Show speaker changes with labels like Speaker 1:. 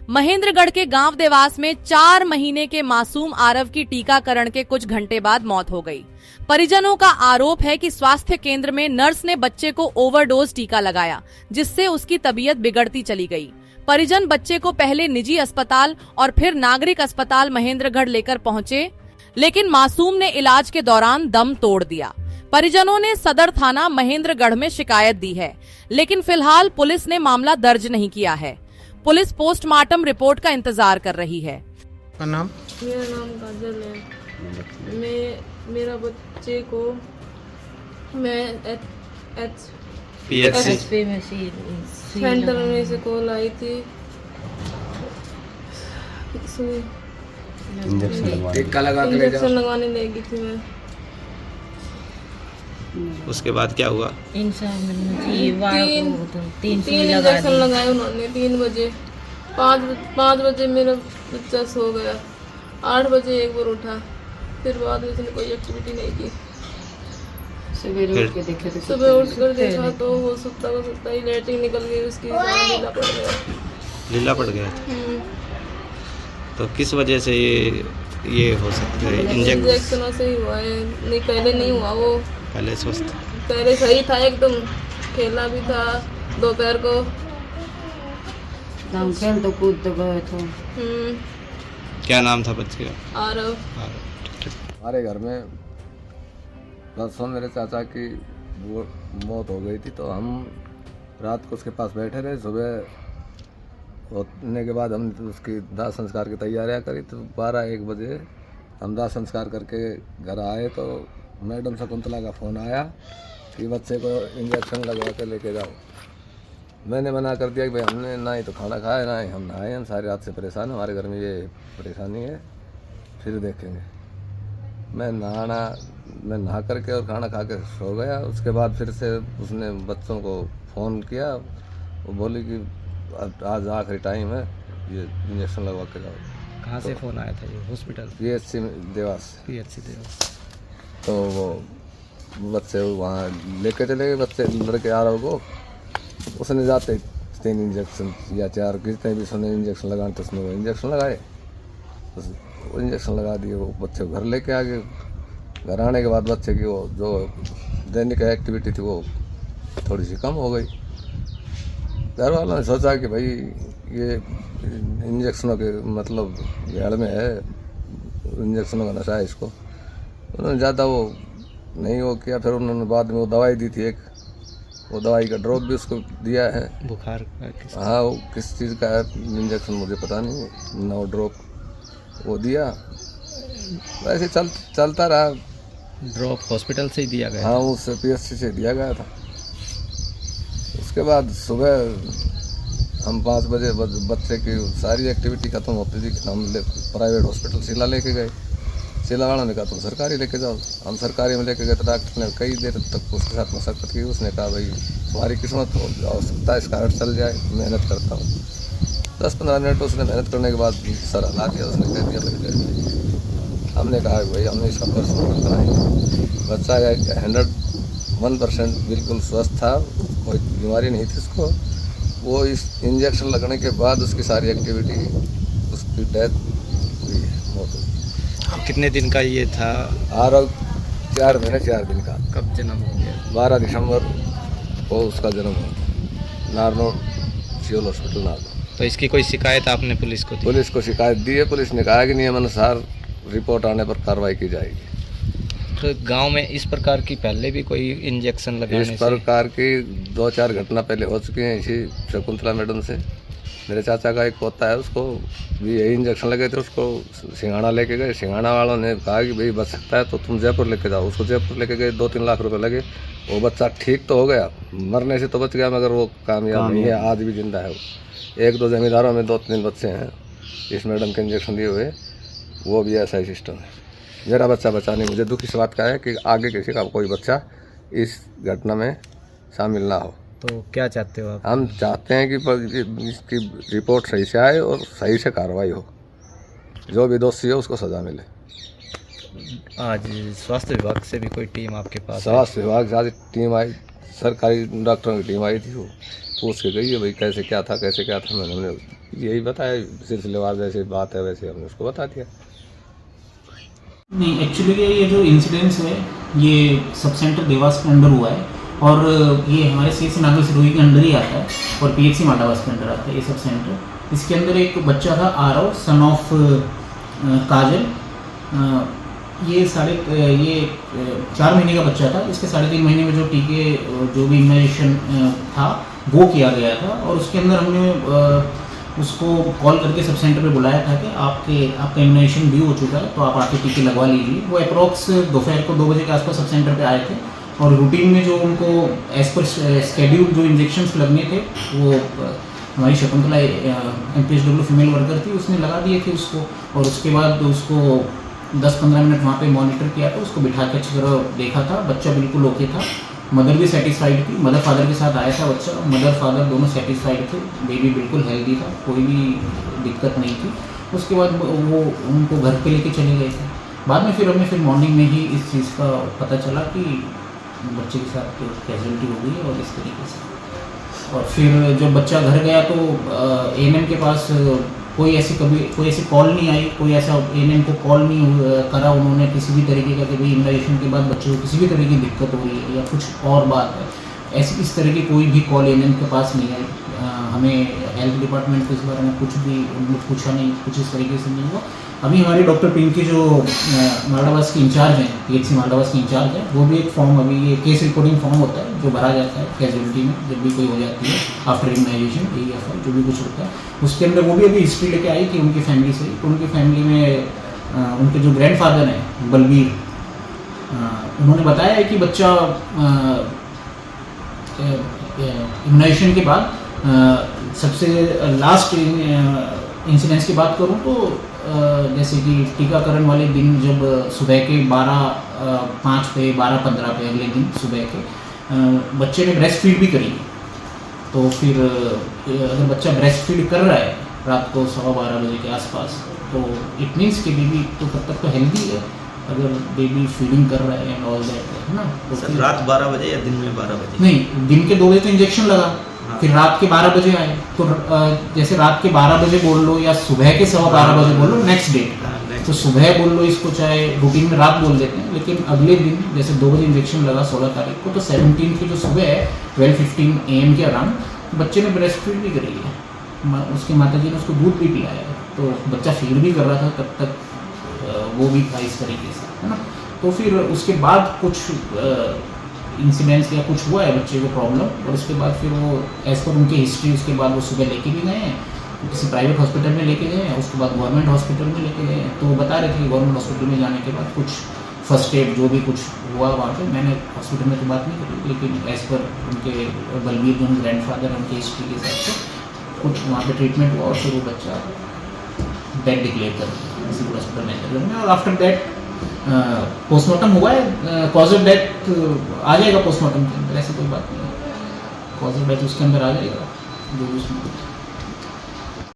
Speaker 1: महेंद्रगढ़ के गांव देवास में 4 महीने के मासूम आरव की टीकाकरण के कुछ घंटे बाद मौत हो गई। परिजनों का आरोप है कि स्वास्थ्य केंद्र में नर्स ने बच्चे को ओवरडोज टीका लगाया, जिससे उसकी तबीयत बिगड़ती चली गई। परिजन बच्चे को पहले निजी अस्पताल और फिर नागरिक अस्पताल महेंद्रगढ़ लेकर पहुंचे, लेकिन मासूम ने इलाज के दौरान दम तोड़ दिया। परिजनों ने सदर थाना महेंद्रगढ़ में शिकायत दी है, लेकिन फिलहाल पुलिस ने मामला दर्ज नहीं किया है। पुलिस पोस्टमार्टम रिपोर्ट का इंतजार कर रही है।
Speaker 2: का नाम?
Speaker 3: मेरा नाम काजल है। मेरा बच्चे को मैं
Speaker 4: PHC
Speaker 3: सेंटर में से कॉल आई थी, इंजेक्शन लगवाने ले गई थी मैं।
Speaker 4: उसके बाद क्या हुआ?
Speaker 3: तीन इंजेक्शन लगाए उन्होंने 3 बजे। 5 बजे मेरा बच्चा सो गया। 8 बजे एक बार उठा, फिर बाद में उसने कोई एक्टिविटी नहीं की। सुबह उठ कर देखा तो वो सुता ही लेटरिन निकल गई उसकी, लीला पड़ गया।
Speaker 4: लीला पड़ गया था। तो किस वजह से ये हो सकता है?
Speaker 3: इंजेक्शनों से ही हुआ है। नहीं, पहले नहीं हुआ। वो
Speaker 4: पहले स्वस्थ,
Speaker 3: पहले सही था एकदम, खेला भी था। दोपहर को
Speaker 5: खेल तो कूद तो गए थे।
Speaker 4: क्या नाम था बच्चे का?
Speaker 3: आरव।
Speaker 6: हमारे घर में परसों मेरे चाचा की वो मौत हो गई थी, तो हम रात को उसके पास बैठे रहे। सुबह होने के बाद हम उसकी दाह संस्कार की तैयारियां करी, तो 12-1 बजे हम दाह संस्कार करके घर आए तो मैडम शकुंतला का फ़ोन आया कि बच्चे को इंजेक्शन लगवा के लेके जाओ। मैंने मना कर दिया कि भाई हमने ना ही तो खाना खाया ना ही हम नहाए, हम सारी रात से परेशान हैं, हमारे घर में ये परेशानी है, फिर देखेंगे। मैं नहा करके और खाना खा के सो गया। उसके बाद फिर से उसने बच्चों को फ़ोन किया, वो बोली कि आज आखिरी टाइम है, ये इंजेक्शन लगवा के जाओ।
Speaker 4: कहाँ से फ़ोन आया था? ये हॉस्पिटल
Speaker 6: PHC देवास। तो वो बच्चे वहाँ लेके चले गए, बच्चे लड़के आरव को। उसने जाते 3 इंजेक्शन या 4 जितने भी उसने इंजेक्शन लगाने तो उसने वो इंजेक्शन लगाए, वो इंजेक्शन लगा दिए। वो बच्चे को घर लेके आ गए। घर आने के बाद बच्चे की वो जो दैनिक एक्टिविटी थी वो थोड़ी सी कम हो गई। घर वालों ने सोचा कि भाई ये इंजेक्शनों के मतलब भेड़ में है, इंजेक्शनों का नशा है इसको। उन्होंने ज़्यादा वो नहीं वो किया। फिर उन्होंने बाद में वो दवाई दी थी एक, वो दवाई का ड्रॉप भी उसको दिया है।
Speaker 4: बुखार?
Speaker 6: हाँ, वो किस चीज़ का है इंजेक्शन मुझे पता नहीं, ना वो ड्रॉप वो दिया। वैसे चलता रहा।
Speaker 4: ड्रॉप हॉस्पिटल से ही दिया गया?
Speaker 6: हाँ, उससे PHC से दिया गया था। उसके बाद सुबह हम 5 बजे बच्चे की सारी एक्टिविटी खत्म होती थी, हम प्राइवेट हॉस्पिटल शिला लेके गए। शिला वालों ने कहा तुम सरकारी लेके जाओ। हम सरकारी में लेके गए तो डॉक्टर ने कई देर तक उसके साथ मशक्कत की। उसने कहा भाई तुम्हारी किस्मत हो सकता है इसका चल जाए, मेहनत करता हूँ। 10-15 मिनट उसने मेहनत करने के बाद सर हला दिया, उसने कह दिया लग जाए। हमने कहा भाई हमने इसका पर्सनल कराएंगे। बच्चा 101% बिल्कुल स्वस्थ था, कोई बीमारी नहीं थी उसको। वो इस इंजेक्शन लगने के बाद उसकी सारी एक्टिविटी, उसकी डेथ हुई है, मौत हुई।
Speaker 4: कितने दिन का ये था?
Speaker 6: आरव 4 महीने 4 दिन का।
Speaker 4: कब जन्म हो गया?
Speaker 6: 12 दिसंबर को उसका जन्म हुआ, नारनौल सिविल हॉस्पिटल नारनौल।
Speaker 4: तो इसकी कोई शिकायत आपने पुलिस को दी?
Speaker 6: पुलिस को शिकायत दी है। पुलिस ने कहा कि नियमानुसार रिपोर्ट आने पर कार्रवाई की जाएगी।
Speaker 4: तो गांव में इस प्रकार की पहले भी कोई इंजेक्शन लगाने
Speaker 6: इस प्रकार की 2-4 घटना पहले हो चुकी हैं इसी शकुंतला मैडम से। मेरे चाचा का एक पोता है, उसको भी यही इंजेक्शन लगे थे। उसको सिंघाड़ा लेके गए। सिंघाड़ा वालों ने कहा कि भाई बच सकता है तो तुम जयपुर लेके जाओ। उसको जयपुर लेके गए, 2-3 लाख रुपए लगे। वो बच्चा ठीक तो हो गया, मरने से तो बच गया, मगर वो कामयाब नहीं है, आज भी जिंदा है वो। 1-2 जमींदारों में 2-3 बच्चे हैं इस मैडम के इंजेक्शन दिए हुए, वो भी ऐसा ही सिस्टम है। मेरा बच्चा बचा नहीं। मुझे दुख इस बात का है कि आगे किसी का कोई बच्चा इस घटना में शामिल ना हो।
Speaker 4: तो क्या चाहते हो आप?
Speaker 6: हम चाहते हैं कि इसकी रिपोर्ट सही से आए और सही से कार्रवाई हो, जो भी दोषी है उसको सज़ा मिले।
Speaker 4: आज स्वास्थ्य विभाग से भी कोई टीम आपके पास?
Speaker 6: स्वास्थ्य विभाग से आज टीम आई, सरकारी डॉक्टरों की टीम आई थी, वो पूछ के गई है भाई कैसे क्या था हमने यही बताया, सिलसिलेवार जैसे बात है वैसे हमने उसको बता दिया।
Speaker 2: नहीं, एक्चुअली ये जो इंसिडेंस है ये सब सेंटर देवास के अंडर हुआ है और ये हमारे CHC नागल सिरोही के अंडर ही आता है और PHC माटावास के अंडर आता है ये सब सेंटर। इसके अंदर एक बच्चा था आरव सन ऑफ काजल, ये 4 महीने का बच्चा था। इसके 3.5 महीने में जो टीके जो भी इम्यूनाइजेशन था वो किया गया था और उसके अंदर हमने उसको कॉल करके सब सेंटर पे बुलाया था कि आपका इम्यूनाइजेशन भी हो चुका है तो आप आके टीके लगवा लीजिए। वो अप्रॉक्स दोपहर को 2 बजे के आसपास सब सेंटर पे आए थे और रूटीन में जो उनको एज पर स्केड्यूल जो इंजेक्शंस लगने थे वो हमारी शकुंतला MPHW फीमेल वर्कर थी, उसने लगा दिए थे उसको और उसके बाद उसको 10-15 मिनट वहाँ पे मॉनिटर किया था, उसको बिठा के अच्छी तरह देखा था। बच्चा बिल्कुल ओके था, मदर भी सेटिस्फाइड थी, मदर फादर के साथ आया था बच्चा, मदर फादर दोनों सेटिस्फाइड थे, बेबी बिल्कुल हेल्दी था, कोई भी दिक्कत नहीं थी। उसके बाद वो उनको घर पे लेके चले गए थे। बाद में फिर मॉर्निंग में ही इस चीज़ का पता चला कि बच्चे के साथ कैजुअलिटी हो गई और इस तरीके से। और फिर जब बच्चा घर गया तो ANM के पास कोई ऐसी कॉल नहीं आई, कोई ऐसा ANM को कॉल नहीं करा उन्होंने किसी भी तरीके का कि भाई इम्यूनाइजेशन के बाद बच्चों को किसी भी तरह की दिक्कत हो रही है या कुछ और बात है। ऐसी इस तरह की कोई भी कॉल ANM के पास नहीं आई। हमें हेल्थ डिपार्टमेंट को इस बारे में कुछ भी पूछा नहीं, कुछ इस तरीके से नहीं हुआ। अभी हमारी डॉक्टर पिंकी जो मालडावास की इंचार्ज हैं, PHC मालडावास की इंचार्ज हैं, वो भी एक फॉर्म अभी ये केस रिकॉर्डिंग फॉर्म होता है जो भरा जाता है कैजुअलिटी में जब भी कोई हो जाती है आफ्टर इम्यूनाइजेशन AEFI जो भी कुछ होता है, उसके अंदर वो भी अभी हिस्ट्री लेके आई थी उनकी फैमिली से। तो उनकी फैमिली में उनके जो ग्रैंडफादर हैं बलबीर, उन्होंने बताया है कि बच्चा इम्यूनाइजेशन के बाद सबसे लास्ट इंसिडेंस की बात करूं तो जैसे कि टीकाकरण वाले दिन जब सुबह के 12:05 पे 12:15 पे अगले दिन सुबह के बच्चे ने ब्रेस्ट फीड भी करी। तो फिर अगर बच्चा ब्रेस्ट फीड कर रहा है रात को 12:15 बजे के आसपास तो इट मीन्स कि बेबी तो तब तक तो हेल्दी है अगर बेबी फीडिंग कर रहा है एंड ऑल दैट, है ना। तो
Speaker 4: सर रात 12 बजे या दिन में 12 बजे?
Speaker 2: नहीं, दिन के 2 बजे तो इंजेक्शन लगा, फिर रात के 12 बजे आए तो जैसे रात के 12 बजे बोल लो या सुबह के 12:15 बजे बोल लो, नेक्स्ट डेट तो सुबह बोल लो, इसको चाहे रूटीन में रात बोल देते हैं, लेकिन अगले दिन जैसे 2 बजे इंजेक्शन लगा 16 तारीख को तो 17 की जो सुबह है 12:15 AM के अराउंड बच्चे ने ब्रेस्ट फीड भी करी है, उसकी माता जी ने उसको दूध भी पिलाया है, तो बच्चा फीड भी कर रहा था तब तक वो भी था इस तरीके से, है ना। तो फिर उसके बाद कुछ इंसिडेंट्स या कुछ हुआ है बच्चे को प्रॉब्लम और उसके बाद फिर वो एज पर उनकी हिस्ट्री उसके बाद वो सुबह लेके भी गए हैं, किसी प्राइवेट हॉस्पिटल में लेके गए हैं, उसके बाद गवर्नमेंट हॉस्पिटल में लेके गए हैं। तो वो बता रहे थे कि गवर्नमेंट हॉस्पिटल में जाने के बाद कुछ फर्स्ट एड जो भी कुछ हुआ वहाँ पे, मैंने हॉस्पिटल में तो बात नहीं करी, लेकिन एज पर उनके बलबीर जो ग्रैंडफादर हैं उनके हिस्ट्री के हिसाब से कुछ वहाँ पे ट्रीटमेंट हुआ और फिर वो बच्चा डेथ डिक्लेयर कर दिया किसी हॉस्पिटल में। और आफ्टर दैट पोस्टमार्टम हुआ है, कॉज ऑफ डेथ आ जाएगा पोस्टमार्टम के अंदर, ऐसी कोई बात नहीं है, कॉज ऑफ डेथ उसके अंदर आ जाएगा जो भी उसमें